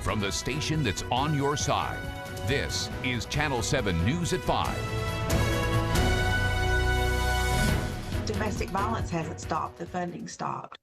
from the station that's on your side. This is Channel 7 News at 5. Domestic violence hasn't stopped, the funding stopped.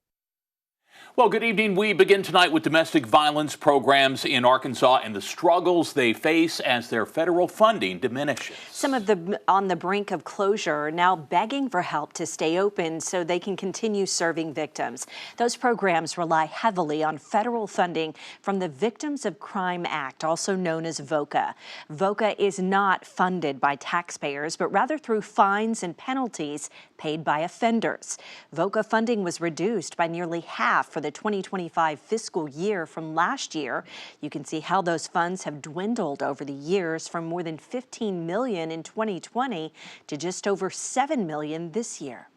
Well, good evening. We begin tonight with domestic violence programs in Arkansas and the struggles they face as their federal funding diminishes. Some of them on the brink of closure are now begging for help to stay open so they can continue serving victims. Those programs rely heavily on federal funding from the Victims of Crime Act, also known as VOCA. VOCA is not funded by taxpayers, but rather through fines and penalties paid by offenders. VOCA funding was reduced by nearly half for the 2025 fiscal year from last year. You can see how those funds have dwindled over the years from more than $15 million in 2020 to just over $7 million this year.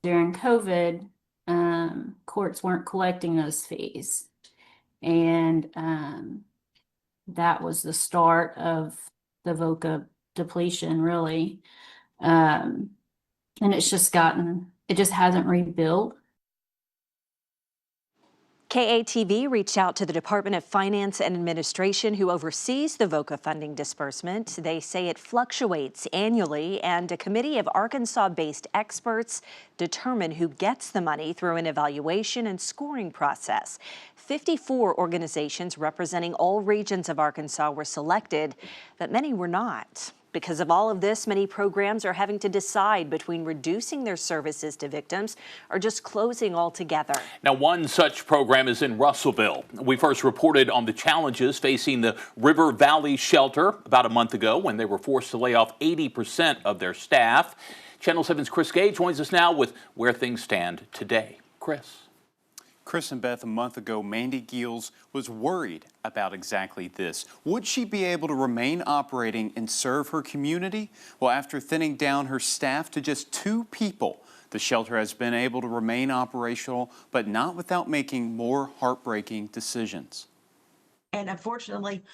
During COVID, courts weren't collecting those fees. And that was the start of the VOCA depletion, really. And it just hasn't rebuilt. KATV reached out to the Department of Finance and Administration, who oversees the VOCA funding disbursement. They say it fluctuates annually, and a committee of Arkansas-based experts determine who gets the money through an evaluation and scoring process. 54 organizations representing all regions of Arkansas were selected, but many were not. Because of all of this, many programs are having to decide between reducing their services to victims or just closing altogether. Now, one such program is in Russellville. We first reported on the challenges facing the River Valley Shelter about a month ago when they were forced to lay off 80% of their staff. Channel 7's Chris Gay joins us now with where things stand today. Chris. Chris and Beth, a month ago, Mandy Giles was worried about exactly this. Would she be able to remain operating and serve her community? Well, after thinning down her staff to just 2 people, the shelter has been able to remain operational, but not without making more heartbreaking decisions. And unfortunately,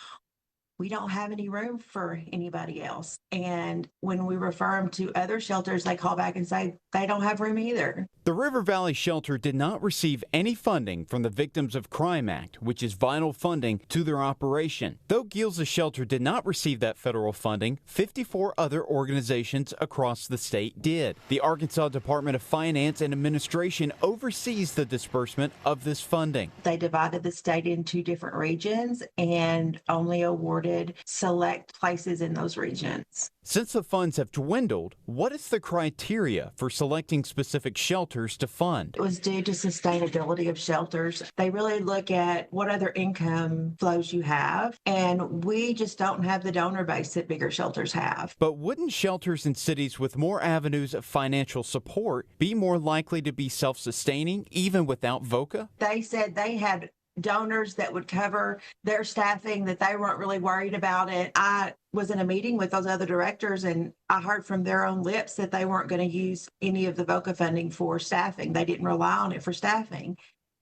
we don't have any room for anybody else. And when we refer them to other shelters, they call back and say they don't have room either. The River Valley Shelter did not receive any funding from the Victims of Crime Act, which is vital funding to their operation. Though Giles' shelter did not receive that federal funding, 54 other organizations across the state did. The Arkansas Department of Finance and Administration oversees the disbursement of this funding. They divided the state into different regions and only awarded select places in those regions. Since the funds have dwindled, what is the criteria for selecting specific shelters to fund? It was due to sustainability of shelters. They really look at what other income flows you have, and we just don't have the donor base that bigger shelters have. But wouldn't shelters in cities with more avenues of financial support be more likely to be self-sustaining even without VOCA? They said they had donors that would cover their staffing, that they weren't really worried about it. I was in a meeting with those other directors, and I heard from their own lips that they weren't going to use any of the VOCA funding for staffing. They didn't rely on it for staffing.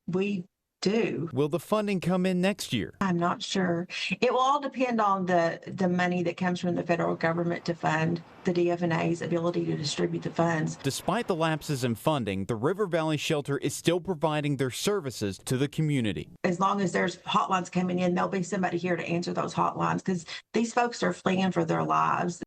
We do. Will the funding come in next year? I'm not sure. It will all depend on the money that comes from the federal government to fund the DFNA's ability to distribute the funds. Despite the lapses in funding, the River Valley Shelter is still providing their services to the community. As long as there's hotlines coming in, there'll be somebody here to answer those hotlines, because these folks are fleeing for their lives.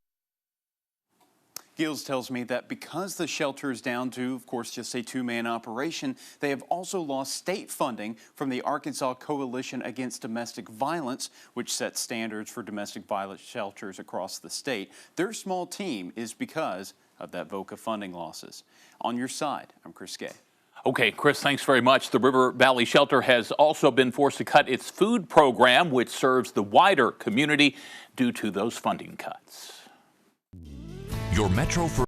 Giles tells me that because the shelter is down to, of course, just a 2-man operation, they have also lost state funding from the Arkansas Coalition Against Domestic Violence, which sets standards for domestic violence shelters across the state. Their small team is because of that VOCA funding losses. On your side, I'm Chris Gay. Okay, Chris, thanks very much. The River Valley Shelter has also been forced to cut its food program, which serves the wider community due to those funding cuts. Your Metro for